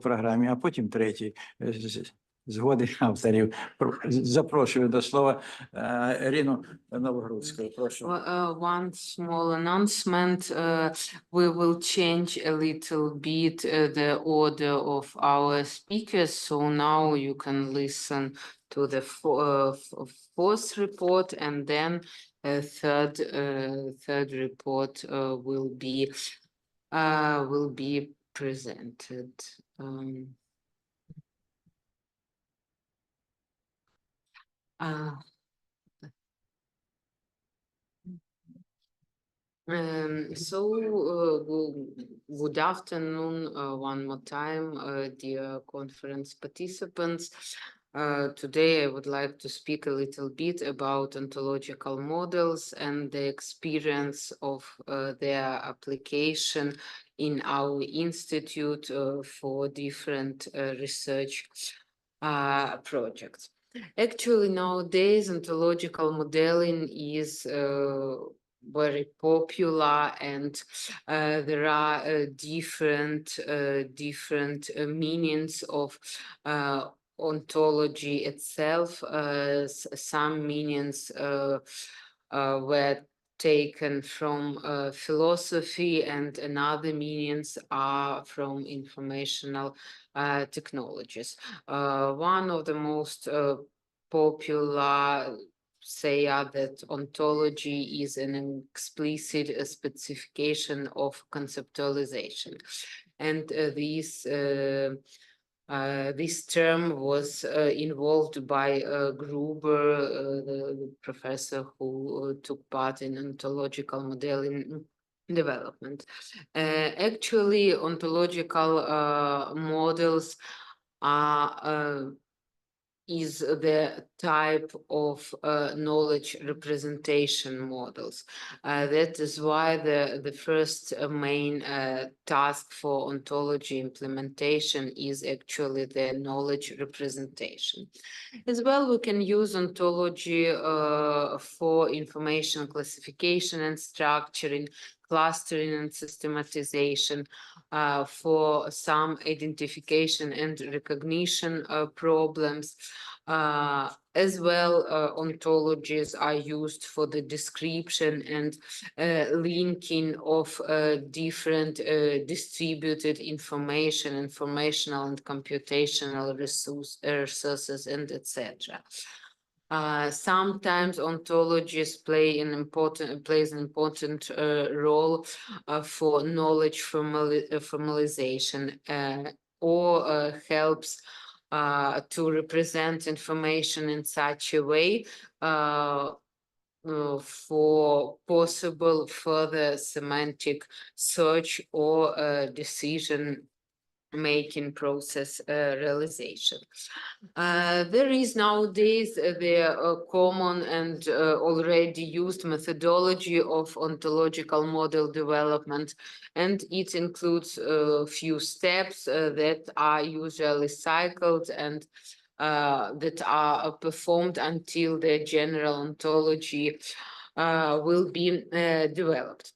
програмі, а потім третій. Згоди авторів. Запрошую до слова Рину Новогрудську. Прошу. One small announcement. We will change a little bit the order of our speakers. So now you can listen to the fourth report, and then a third report will be presented. Good afternoon one more time, dear conference participants. Today I would like to speak a little bit about ontological models and the experience of their application in our institute for different research projects. Actually, nowadays, ontological modeling is very popular, and there are different meanings of ontology itself. Some meanings were taken from philosophy, and another meanings are from informational technologies. One of the most popular say that ontology is an explicit specification of conceptualization, and this term was involved by Gruber, the professor who took part in ontological modeling development. Actually, ontological models is the type of knowledge representation models. That is why the first main task for ontology implementation is actually the knowledge representation. As well, we can use ontology for information classification and structuring, clustering and systematization, for some identification and recognition problems. As well, ontologies are used for the description and linking of different distributed informational and computational resources, and etc. Sometimes ontologies plays an important role for knowledge formalization, or helps to represent information in such a way for possible further semantic search or decision making process realization. There is nowadays the common and already used methodology of ontological model development, and it includes a few steps that are usually cycled and that are performed until the general ontology will be developed.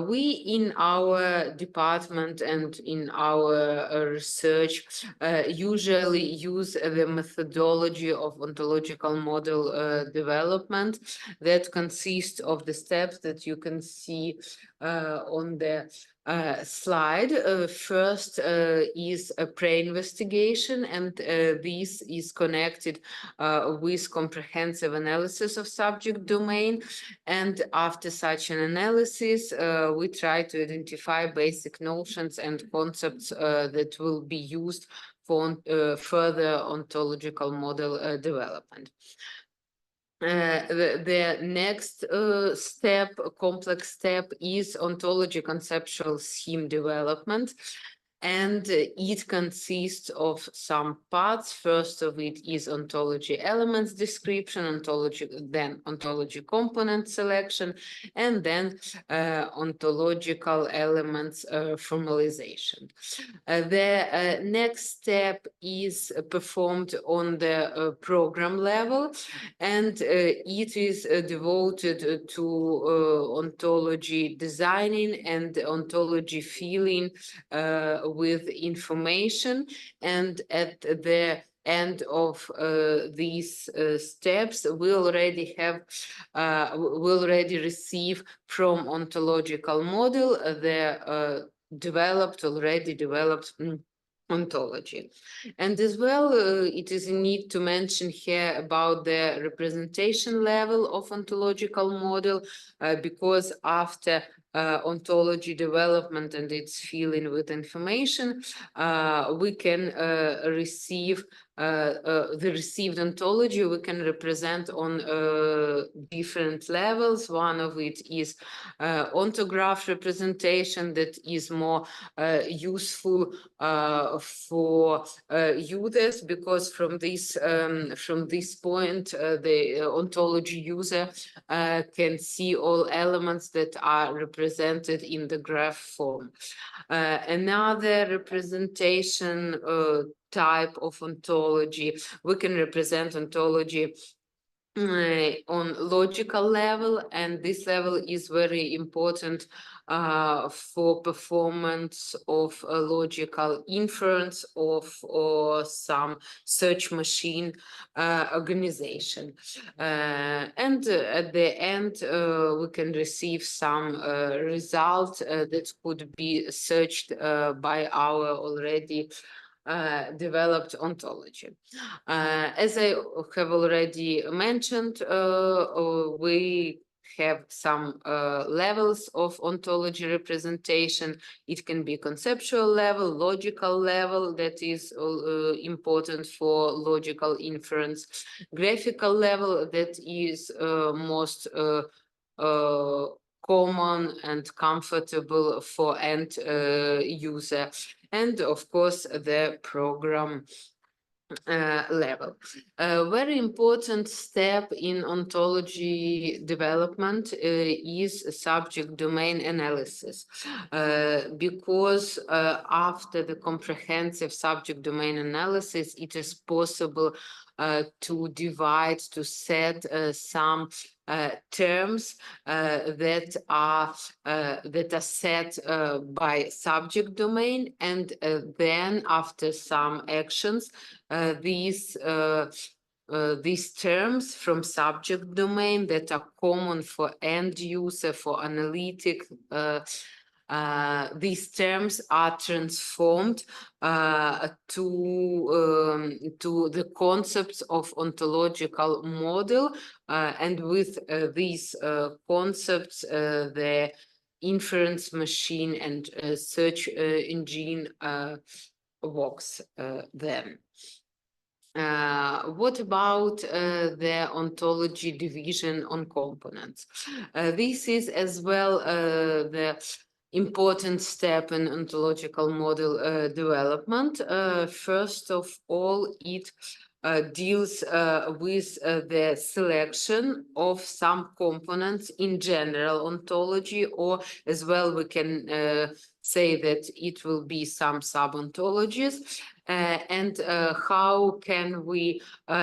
We in our department and in our research usually use the methodology of ontological model development that consists of the steps that you can see on the slide. First is a pre-investigation, and this is connected with comprehensive analysis of subject domain. And after such an analysis, we try to identify basic notions and concepts that will be used for further ontological model development. The next complex step is ontology conceptual scheme development, and it consists of some parts. First of it is ontology elements description, then ontology component selection, and then ontological elements formalization. The next step is performed on the program level, and it is devoted to ontology designing and ontology filling with information, and at the end of these steps, we already receive from ontological model the already developed ontology. And as well, it is a need to mention here about the representation level of ontological model, because after ontology development and its filling with information, we can receive the received ontology we can represent on different levels. One of it is ontograph representation that is more useful for users, because from this point the ontology user can see all elements that are represented in the graph form. Another representation type of ontology, we can represent ontology on logical level, and this level is very important for performance of a logical inference or some search machine organization. And at the end, we can receive some result that could be searched by our already developed ontology. As I have already mentioned, we have some levels of ontology representation. It can be conceptual level, logical level, that is important for logical inference, graphical level, that is most common and comfortable for end user, and of course the program level. A very important step in ontology development is subject domain analysis, because after the comprehensive subject domain analysis, it is possible to divide, to set some terms that are set by subject domain, and then after some actions, these terms from subject domain that are common for end user, for analytic, these terms are transformed to the concepts of ontological model, and with these concepts, the inference machine and search engine works then. What about the ontology division on components? This is as well the important step in ontological model development. First of all, it deals with the selection of some components in general ontology, or as well we can say that it will be some sub-ontologies. And how can we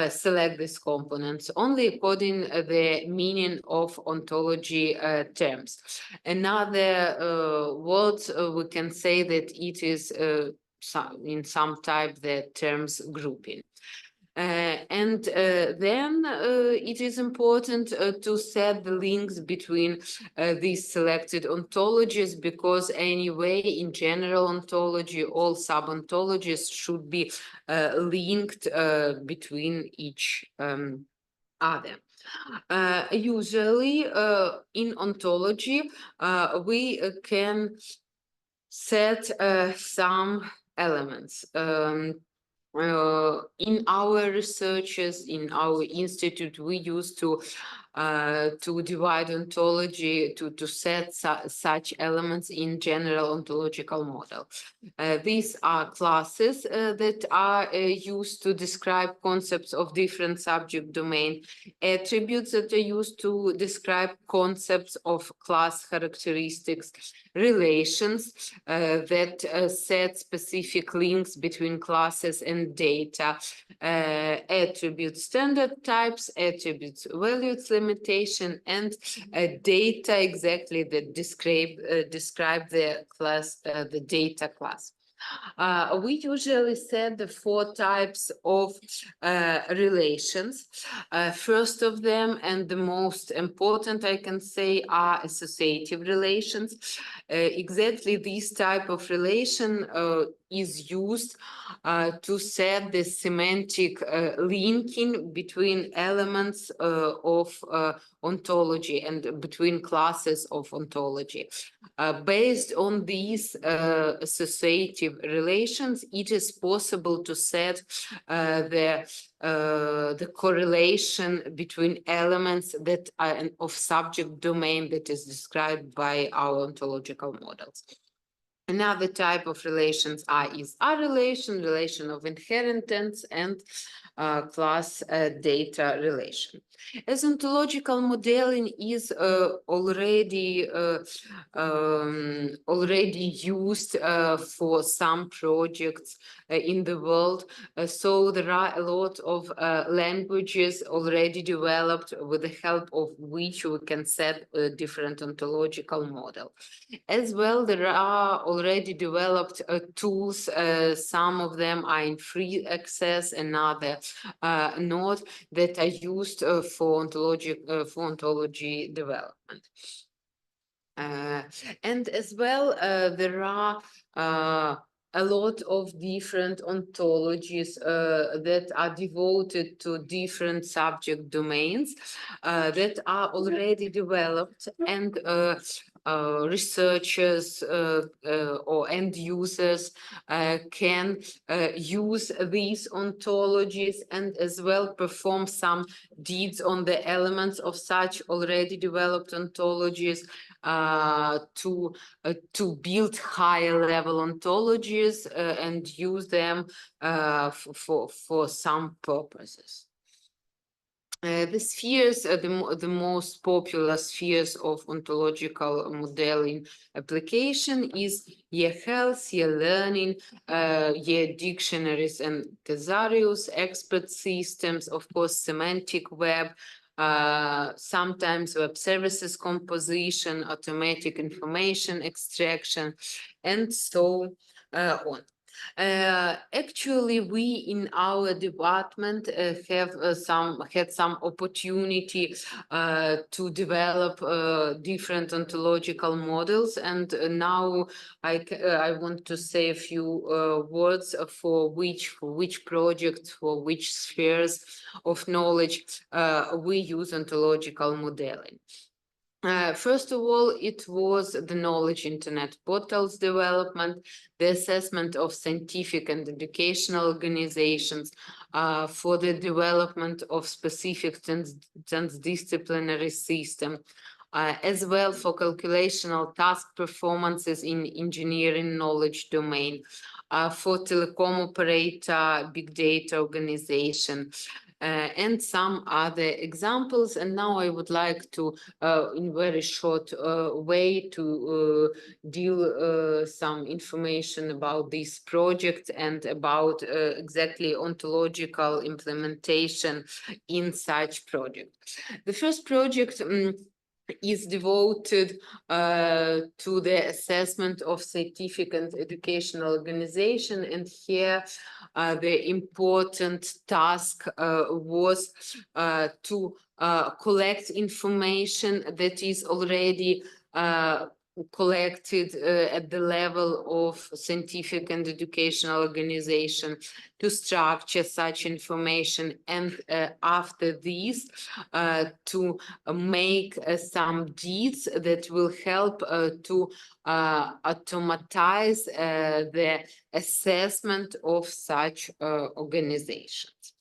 select these components? Only according the meaning of ontology terms. Another word, we can say that it is in some type the terms grouping. And then it is important to set the links between these selected ontologies, because anyway, in general ontology, all sub-ontologies should be linked between each other. Usually in ontology, we can set some elements. In our researches, in our institute, we used to divide ontology, to set such elements in general ontological model. These are classes that are used to describe concepts of different subject domain, attributes that are used to describe concepts of class characteristics, relations that set specific links between classes and data, attributes, standard types, attributes, values, limitation, and data exactly that describe the class, the data class. We usually set the 4 types of relations. First of them, and the most important, I can say, are associative relations. Exactly this type of relation is used to set the semantic linking between elements of ontology and between classes of ontology. Based on these associative relations, it is possible to set the correlation between elements that are of subject domain that is described by our ontological models. Another type of relations is R relation, relation of inheritance, and class data relation. As ontological modeling is already used for some projects in the world, so there are a lot of languages already developed with the help of which we can set a different ontological model. As well, there are already developed tools. Some of them are in free access and other not, that are used for ontology development. And as well, there are a lot of different ontologies that are devoted to different subject domains that are already developed, and researchers or end users can use these ontologies and as well perform some deeds on the elements of such already developed ontologies to build higher level ontologies and use them for some purposes. The spheres, the most popular spheres of ontological modeling application is health, learning, dictionaries and thesaurus, expert systems, of course, semantic web, sometimes web services composition, automatic information extraction, and so on. Actually, we in our department have had some opportunity to develop different ontological models, and now I want to say a few words for which projects, for which spheres of knowledge we use ontological modeling. First of all, it was the knowledge internet portals development, the assessment of scientific and educational organizations for the development of specific transdisciplinary system, as well for calculational task performances in engineering knowledge domain, for telecom operator, big data organization, and some other examples. And now I would like to, in very short way, to deal some information about this project and about exactly ontological implementation in such project. The first project is devoted to the assessment of scientific and educational organization, and here the important task was to collect information that is already collected at the level of scientific and educational organization, to structure such information, and after this to make some deeds that will help to automatize the assessment of such organizations.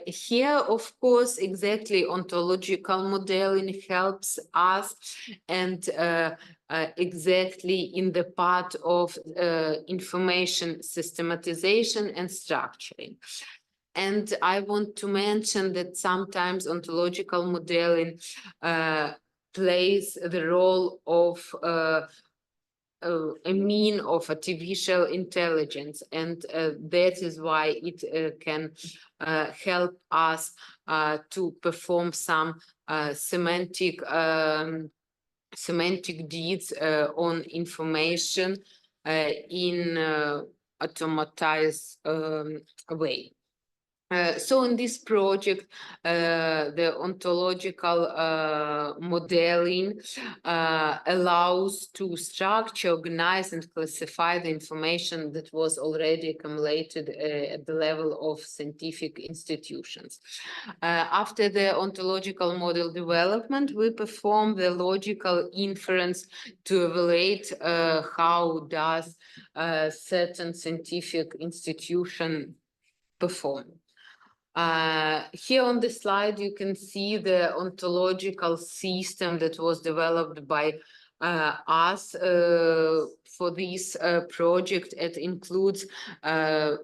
Here, of course, exactly ontological modeling helps us, and exactly in the part of information systematization and structuring. And I want to mention that sometimes ontological modeling plays the role of a mean of artificial intelligence, and that is why it can help us to perform some semantic deeds on information in automatized way. So in this project, the ontological modeling allows to structure, organize, and classify the information that was already accumulated at the level of scientific institutions. After the ontological model development, we perform the logical inference to evaluate how does a certain scientific institution perform. Here on the slide, you can see the ontological system that was developed by us for this project. It includes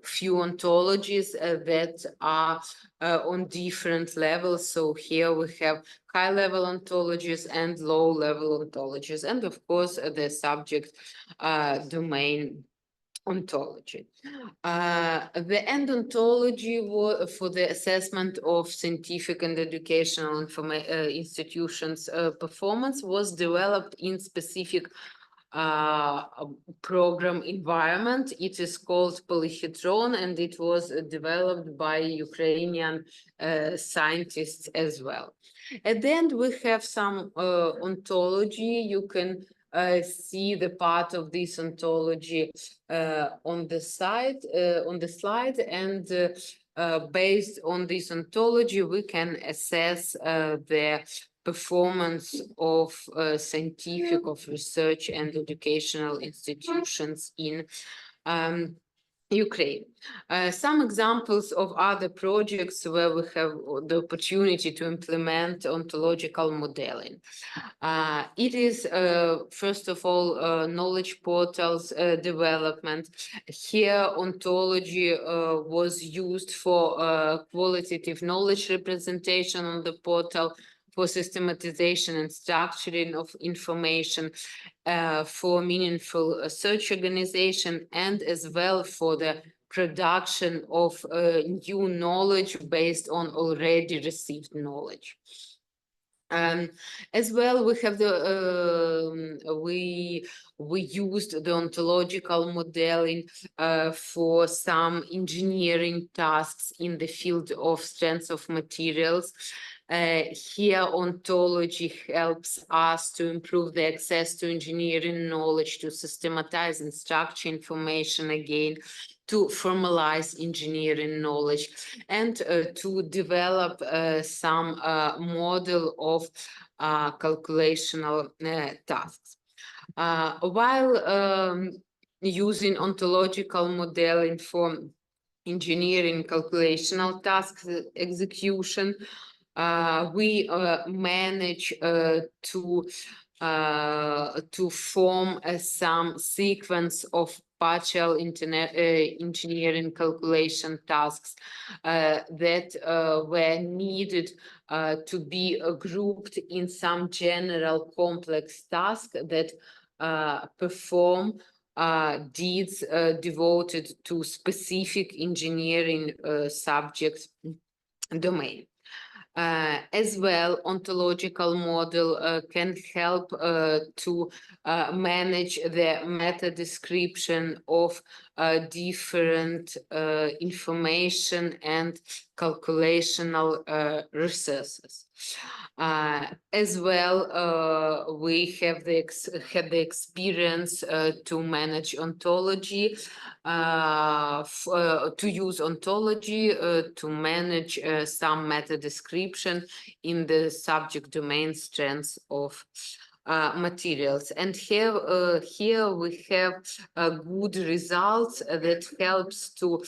few ontologies that are on different levels. So here we have high-level ontologies and low-level ontologies, and of course the subject domain ontology. The end ontology for the assessment of scientific and educational institutions' performance was developed in specific program environment. It is called Polyhedron, and it was developed by Ukrainian scientists as well. At the end, we have some ontology. You can see the part of this ontology on the slide, and based on this ontology, we can assess the performance of scientific, of research and educational institutions in Ukraine. Some examples of other projects where we have the opportunity to implement ontological modeling. It is, first of all, knowledge portals development. Here, ontology was used for qualitative knowledge representation on the portal, for systematization and structuring of information, for meaningful search organization, and as well for the production of new knowledge based on already received knowledge. As well, we have we used the ontological modeling for some engineering tasks in the field of strength of materials. Here, ontology helps us to improve the access to engineering knowledge, to systematize and structure information again, to formalize engineering knowledge, and to develop some model of calculational tasks. While using ontological modeling for engineering calculational tasks execution, we manage to form some sequence of partial engineering calculation tasks that were needed to be grouped in some general complex task that perform deeds devoted to specific engineering subject domain. As well, ontological model can help to manage the meta description of different information and calculational resources. As well, we have had the experience to manage ontology, to use ontology to manage some meta description in the subject domain strengths of materials. And here we have good results that helps to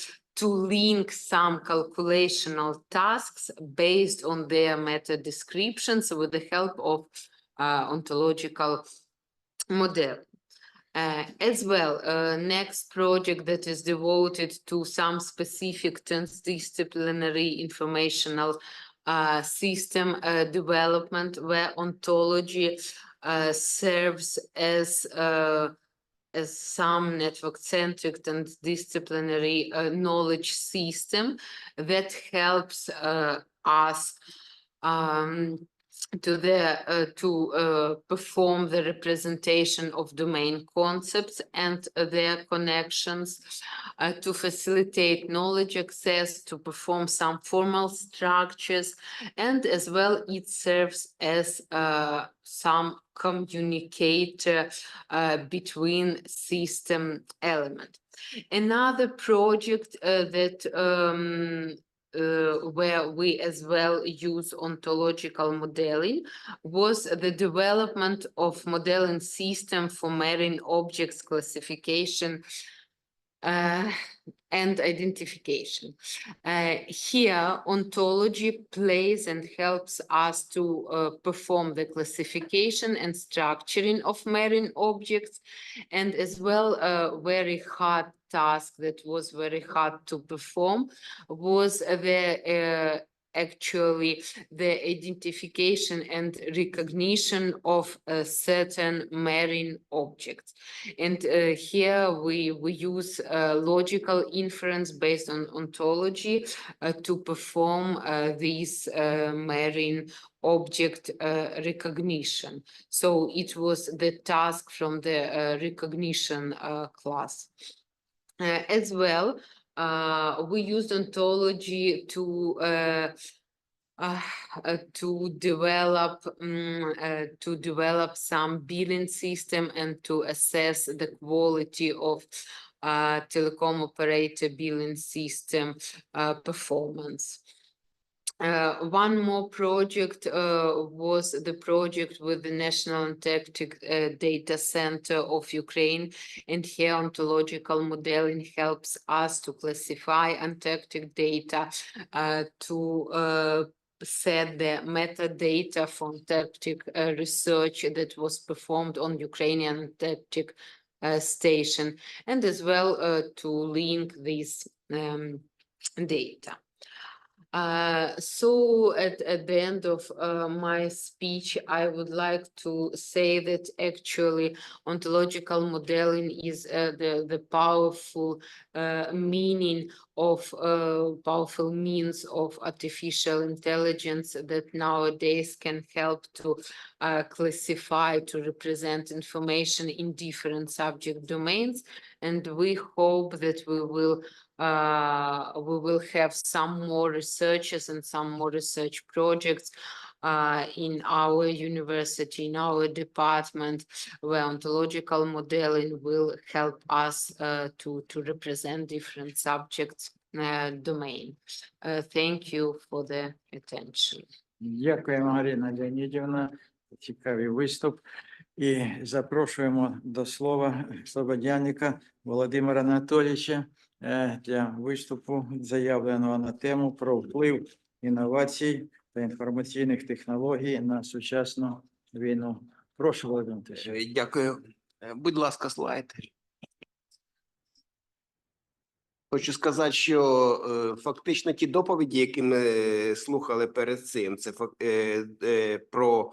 link some calculational tasks based on their meta descriptions with the help of ontological model. As well, next project that is devoted to some specific transdisciplinary informational system development, where ontology serves as some network-centric and disciplinary knowledge system that helps us perform the representation of domain concepts and their connections, to facilitate knowledge access, to perform some formal structures, and as well it serves as some communicator between system elements. Another project that where we as well use ontological modeling was the development of modeling system for marine objects classification and identification. Here, ontology plays and helps us to perform the classification and structuring of marine objects, and as well very hard task that was very hard to perform was actually the identification and recognition of certain marine objects. And here we use logical inference based on ontology to perform these marine object recognition. So it was the task from the recognition class. As well, we used ontology to develop some billing system and to assess the quality of telecom operator billing system performance. One more project was the project with the National Antarctic Data Center of Ukraine, and here ontological modeling helps us to classify Antarctic data, to set the metadata for Antarctic research that was performed on Ukrainian Antarctic station, and as well to link these data. So at the end of my speech, I would like to say that actually ontological modeling is the powerful powerful means of artificial intelligence that nowadays can help to classify, to represent information in different subject domains. And we hope that we will have some more researchers and some more research projects in our university, in our department, where ontological modeling will help us to represent different subjects domain. Thank you for the attention. Дякуємо, Марина Леонідівна, цікавий виступ. І запрошуємо до слова Слободяника Володимира Анатолійовича для виступу, заявленого на тему про вплив інновацій та інформаційних технологій на сучасну війну. Прошу, Володимир Анатолійович. Дякую. Будь ласка, слайд. Хочу сказати, що фактично ті доповіді, які ми слухали перед цим, це про